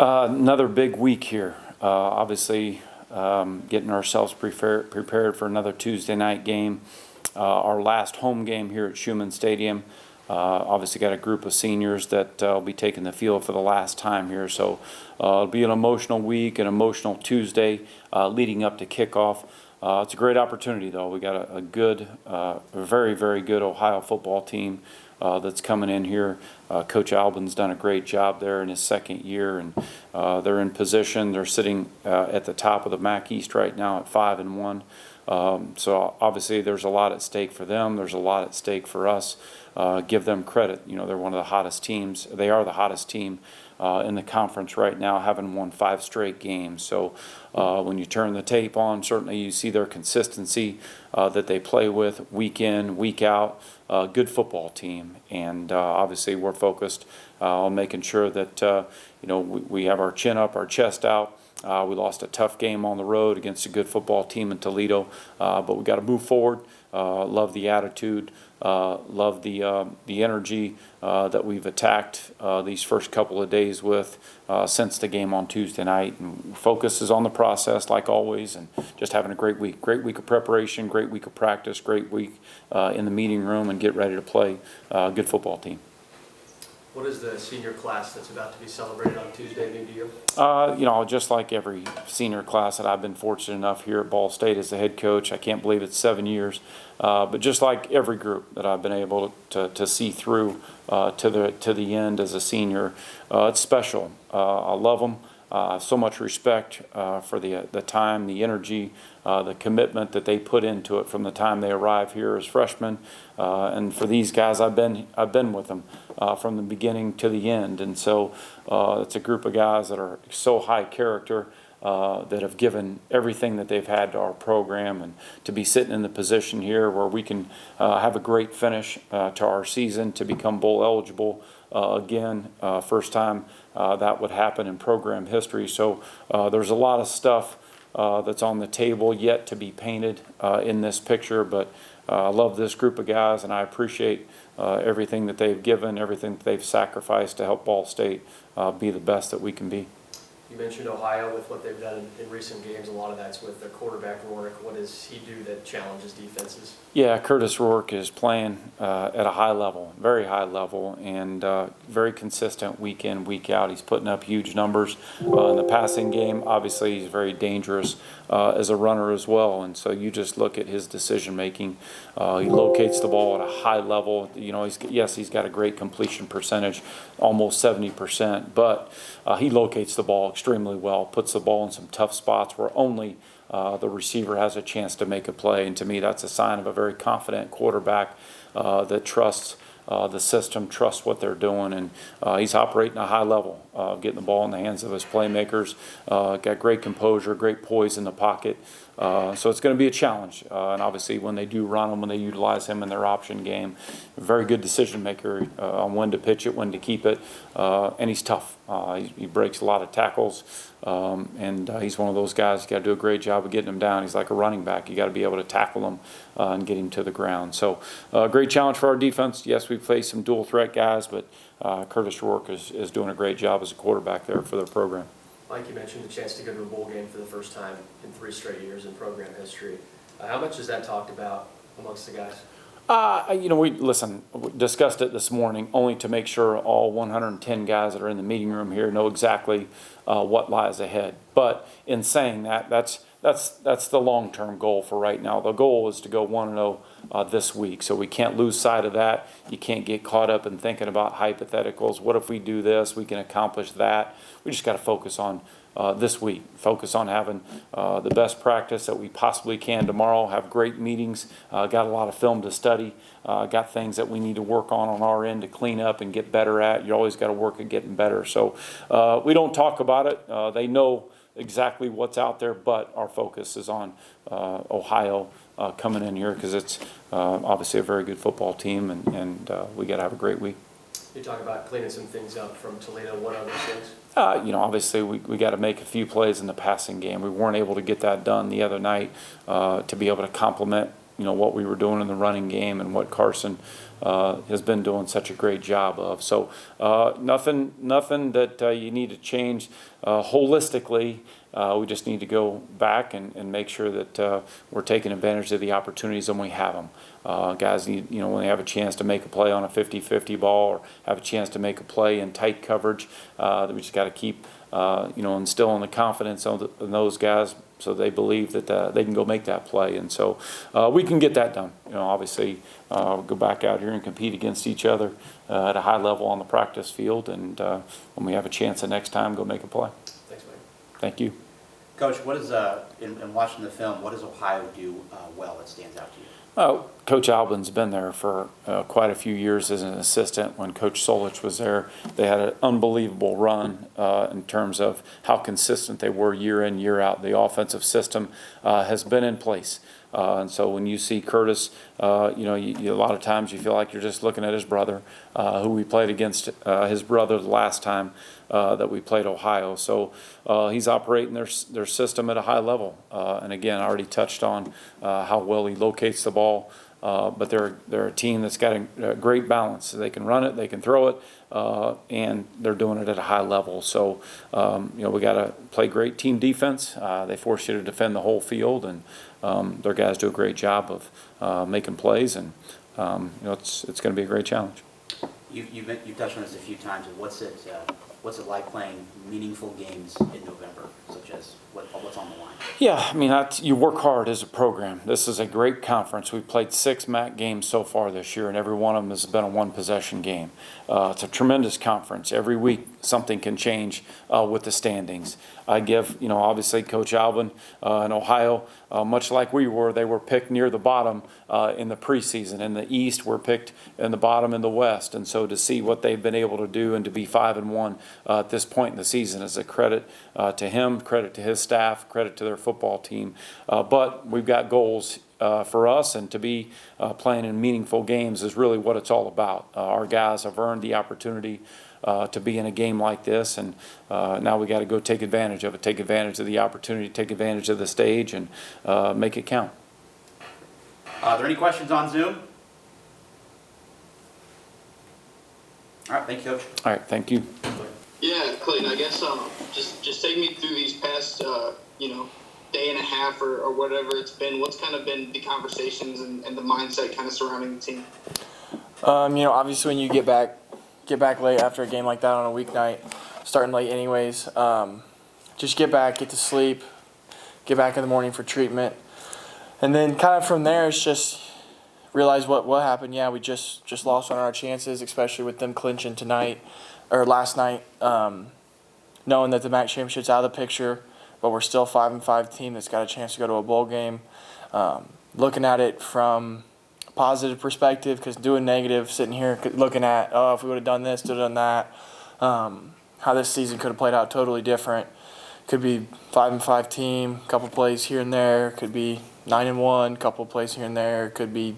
Another big week here. Obviously, getting ourselves prepared for another Tuesday night game. Our last home game here at Schumann Stadium. Obviously, got a group of seniors that will be taking the field for the last time here. So it'll be an emotional week, an emotional Tuesday leading up to kickoff. It's a great opportunity, though. We got a good, very, very good Ohio football team that's coming in here. Coach Albin's done a great job there in his second year, and they're in position. They're sitting at the top of the MAC East right now at 5-1. So obviously there's a lot at stake for them. There's a lot at stake for us. Give them credit. You know, they're one of the hottest teams. They are the hottest team in the conference right now, having won 5 straight games. So when you turn the tape on, certainly you see their consistency that they play with week in, week out. Good football team, and obviously we're focused on making sure that we have our chin up, our chest out. We lost a tough game on the road against a good football team in Toledo, but we got to move forward. Love the attitude, love the energy that we've attacked these first couple of days with since the game on Tuesday night. And focus is on the process, like always, and just having a great week. Great week of preparation, great week of practice, great week in the meeting room, and get ready to play a good football team. What does the senior class that's about to be celebrated on Tuesday mean to you? Just like every senior class that I've been fortunate enough here at Ball State as the head coach, I can't believe it's 7 years, but just like every group that I've been able to see through to the end as a senior, it's special. I love them. So much respect for the time, the energy, the commitment that they put into it from the time they arrive here as freshmen, and for these guys, I've been with them from the beginning to the end, and so it's a group of guys that are so high character. That have given everything that they've had to our program, and to be sitting in the position here where we can have a great finish to our season, to become bowl eligible again, first time that would happen in program history. So there's a lot of stuff that's on the table yet to be painted in this picture, but I love this group of guys, and I appreciate everything that they've given, everything that they've sacrificed to help Ball State be the best that we can be. You mentioned Ohio with what they've done in recent games. A lot of that's with their quarterback, Rourke. What does he do that challenges defenses? Yeah, Curtis Rourke is playing at a high level, very high level, and very consistent week in, week out. He's putting up huge numbers in the passing game. Obviously, he's very dangerous as a runner as well, and so you just look at his decision making. He locates the ball at a high level. You know, he's got a great completion percentage, almost 70%, but he locates the ball extremely well, puts the ball in some tough spots where only the receiver has a chance to make a play, and to me that's a sign of a very confident quarterback that trusts the system, trusts what they're doing, and he's operating at a high level, getting the ball in the hands of his playmakers, got great composure, great poise in the pocket. So it's going to be a challenge, and obviously when they do run him, when they utilize him in their option game, very good decision maker on when to pitch it, when to keep it, and he's tough. He breaks a lot of tackles, and he's one of those guys. You got to do a great job of getting him down. He's like a running back. You got to be able to tackle him and get him to the ground. So great challenge for our defense. Yes, we faced some dual threat guys, but Curtis Rourke is doing a great job as a quarterback there for their program. Mike, you mentioned the chance to go to a bowl game for the first time in 3 straight years in program history. How much is that talked about amongst the guys? We discussed it this morning only to make sure all 110 guys that are in the meeting room here know exactly what lies ahead. But in saying that, that's the long-term goal for right now. The goal is to go 1-0 this week, so we can't lose sight of that. You can't get caught up in thinking about hypotheticals. What if we do this? We can accomplish that. We just got to focus on this week. Focus on having the best practice that we possibly can tomorrow. Have great meetings. Got a lot of film to study. Got things that we need to work on our end to clean up and get better at. You always got to work at getting better. So we don't talk about it. They know exactly what's out there, but our focus is on Ohio coming in here because it's obviously a very good football team, and we got to have a great week. You talk about cleaning some things up from Toledo. What are those things? Obviously we got to make a few plays in the passing game. We weren't able to get that done the other night to be able to complement what we were doing in the running game and what Carson has been doing such a great job of. So nothing that you need to change holistically. We just need to go back and make sure that we're taking advantage of the opportunities when we have them. Guys need, when they have a chance to make a play on a 50-50 ball or have a chance to make a play in tight coverage, that we just got to keep, instilling the confidence in those guys so they believe that they can go make that play. And so we can get that done. Obviously, go back out here and compete against each other at a high level on the practice field. And when we have a chance the next time, go make a play. Thanks, Mike. Thank you. Coach, what is, in watching the film, what does Ohio do well that stands out to you? Coach Albin's been there for quite a few years as an assistant. When Coach Solich was there, they had an unbelievable run in terms of how consistent they were year in, year out. The offensive system has been in place. And so when you see Curtis, a lot of times you feel like you're just looking at his brother, who we played against his brother the last time that we played Ohio. So he's operating their system at a high level. And again, I already touched on how well he locates the ball. But they're a team that's got a great balance. They can run it, they can throw it, and they're doing it at a high level. So, we got to play great team defense. They force you to defend the whole field, and their guys do a great job of making plays. And it's going to be a great challenge. You've touched on this a few times. What's it like playing meaningful games in November, such as what's on the line? Yeah, you work hard as a program. This is a great conference. We've played 6 MAC games so far this year, and every one of them has been a one-possession game. It's a tremendous conference. Every week something can change with the standings. I give, obviously Coach Alvin in Ohio, much like we were, they were picked near the bottom in the preseason. In the East, we're picked in the bottom in the West. And so to see what they've been able to do and to be 5-1 at this point in the season is a credit to him, credit to his staff, credit to their football team. But we've got goals for us, and to be playing in meaningful games is really what it's all about. Our guys have earned the opportunity to be in a game like this, and now we got to go take advantage of it, take advantage of the opportunity, take advantage of the stage, and make it count. Are there any questions on Zoom? All right, thank you, Coach. All right, thank you. Yeah, Clayton, I guess just take me through these past, day and a half or whatever it's been. What's kind of been the conversations and the mindset kind of surrounding the team? Obviously when you get back late after a game like that on a weeknight, starting late anyways, just get back, get to sleep, get back in the morning for treatment. And then kind of from there, it's just realize what happened. Yeah, we just lost on our chances, especially with them clinching last night, knowing that the MAC championship's out of the picture, but we're still 5-5 team that's got a chance to go to a bowl game. Looking at it from a positive perspective, because doing negative, sitting here looking at, if we would have done this, would have done that, how this season could have played out totally different. Could be 5-5 team, couple plays here and there. Could be 9-1, couple plays here and there. Could be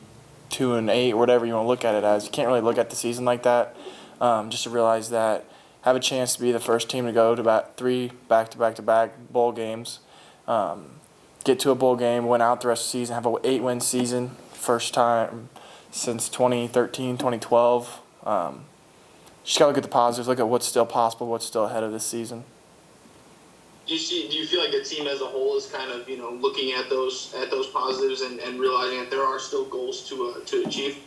2-8, whatever you want to look at it as. You can't really look at the season like that. Just to realize that have a chance to be the first team to go to about 3 back-to-back bowl games, get to a bowl game, win out the rest of the season, have an 8-win season, first time since 2013, 2012. Just got to look at the positives, look at what's still possible, what's still ahead of this season. Do you feel like the team as a whole is kind of looking at those positives and realizing that there are still goals to achieve?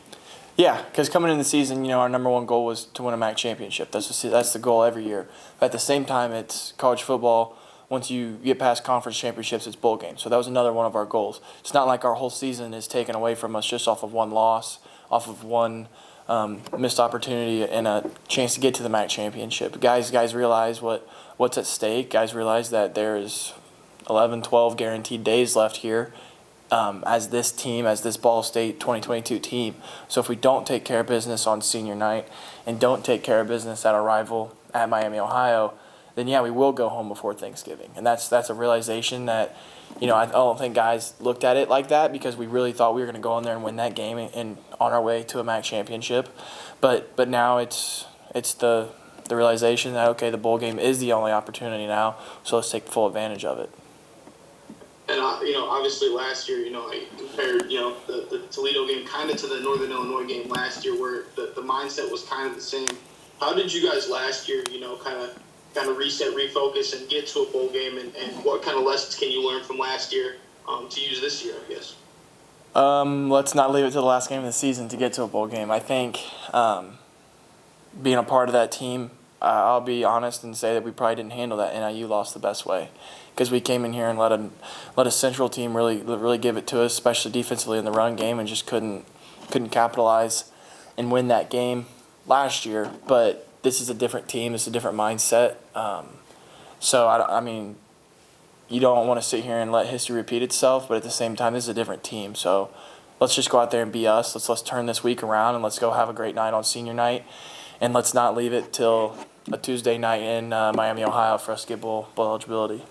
Yeah, because coming into the season, our number one goal was to win a MAC championship. That's the goal every year. But at the same time, it's college football. Once you get past conference championships, it's bowl games. So that was another one of our goals. It's not like our whole season is taken away from us just off of one loss, off of one missed opportunity and a chance to get to the MAC championship. Guys realize what's at stake. Guys realize that there's 11, 12 guaranteed days left here. As this team, as this Ball State 2022 team. So if we don't take care of business on senior night and don't take care of business at our rival at Miami, Ohio, then yeah, we will go home before Thanksgiving. And that's a realization that, I don't think guys looked at it like that, because we really thought we were going to go in there and win that game and on our way to a MAC championship. But now it's the realization that, okay, the bowl game is the only opportunity now, so let's take full advantage of it. And obviously last year, I compared, the Toledo game kind of to the Northern Illinois game last year, where the mindset was kind of the same. How did you guys last year, kind of reset, refocus, and get to a bowl game, and what kind of lessons can you learn from last year to use this year, I guess? Let's not leave it to the last game of the season to get to a bowl game. I think being a part of that team, I'll be honest and say that we probably didn't handle that NIU loss the best way, because we came in here and let a Central team really give it to us, especially defensively in the run game, and just couldn't capitalize and win that game last year. But this is a different team. It's a different mindset. So I mean, you don't want to sit here and let history repeat itself, but at the same time, this is a different team. So let's just go out there and be us. Let's turn this week around, and let's go have a great night on senior night, and let's not leave it till a Tuesday night in Miami, Ohio for us to get bowl eligibility.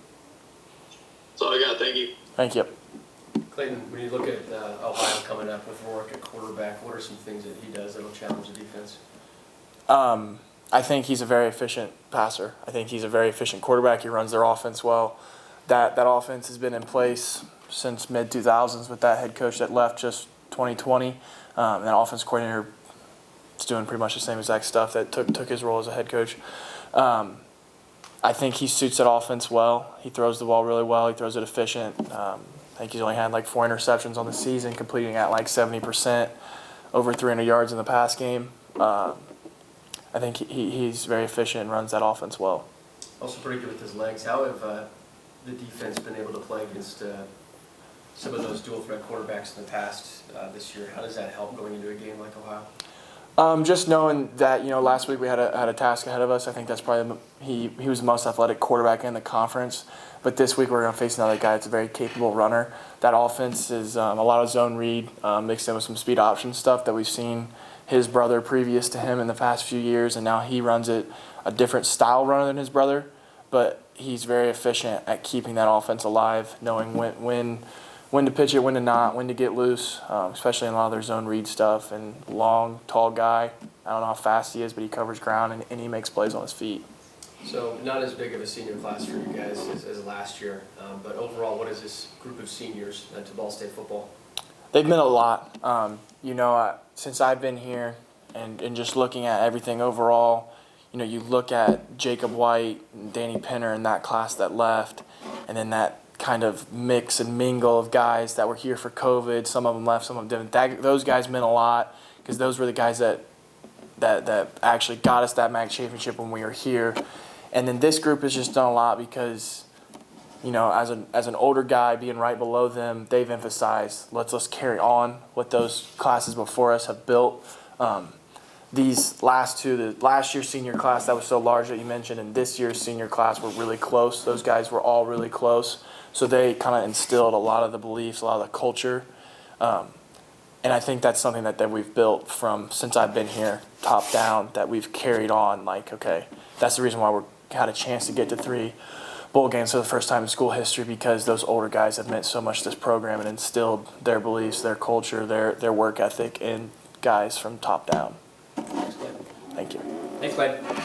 That's all I got. Thank you. Thank you. Clayton, when you look at Ohio coming up with Rourke at quarterback, what are some things that he does that will challenge the defense? I think he's a very efficient passer. I think he's a very efficient quarterback. He runs their offense well. That offense has been in place since mid-2000s with that head coach that left just 2020. That offense coordinator is doing pretty much the same exact stuff that took his role as a head coach. I think he suits that offense well. He throws the ball really well. He throws it efficient. I think he's only had like 4 interceptions on the season, completing at like 70%, over 300 yards in the pass game. I think he's very efficient and runs that offense well. Also pretty good with his legs. How have the defense been able to play against some of those dual threat quarterbacks in the past this year? How does that help going into a game like Ohio? Just knowing that, last week we had a task ahead of us. I think that's probably he was the most athletic quarterback in the conference. But this week we're going to face another guy that's a very capable runner. That offense is a lot of zone read mixed in with some speed option stuff that we've seen his brother previous to him in the past few years, and now he runs it a different style runner than his brother. But he's very efficient at keeping that offense alive, knowing when to pitch it, when to not, when to get loose, especially in a lot of their zone read stuff. And long, tall guy. I don't know how fast he is, but he covers ground and he makes plays on his feet. So not as big of a senior class for you guys as last year, but overall, what is this group of seniors to Ball State football? They've been a lot. Since I've been here and just looking at everything overall, you look at Jacob White and Danny Penner in that class that left, and then that kind of mix and mingle of guys that were here for COVID. Some of them left, some of them didn't. Those guys meant a lot, because those were the guys that actually got us that MAC championship when we were here. And then this group has just done a lot because, as an older guy being right below them, they've emphasized, let's carry on what those classes before us have built. These last two, the last year's senior class that was so large that you mentioned, and this year's senior class were really close. Those guys were all really close. So they kind of instilled a lot of the beliefs, a lot of the culture. And I think that's something that we've built from since I've been here, top down, that we've carried on. Like, okay, that's the reason why we had a chance to get to 3 bowl games for the first time in school history, because those older guys have meant so much to this program and instilled their beliefs, their culture, their work ethic in guys from top down. Thanks, Clayton. Thank you. Thanks, Clayton.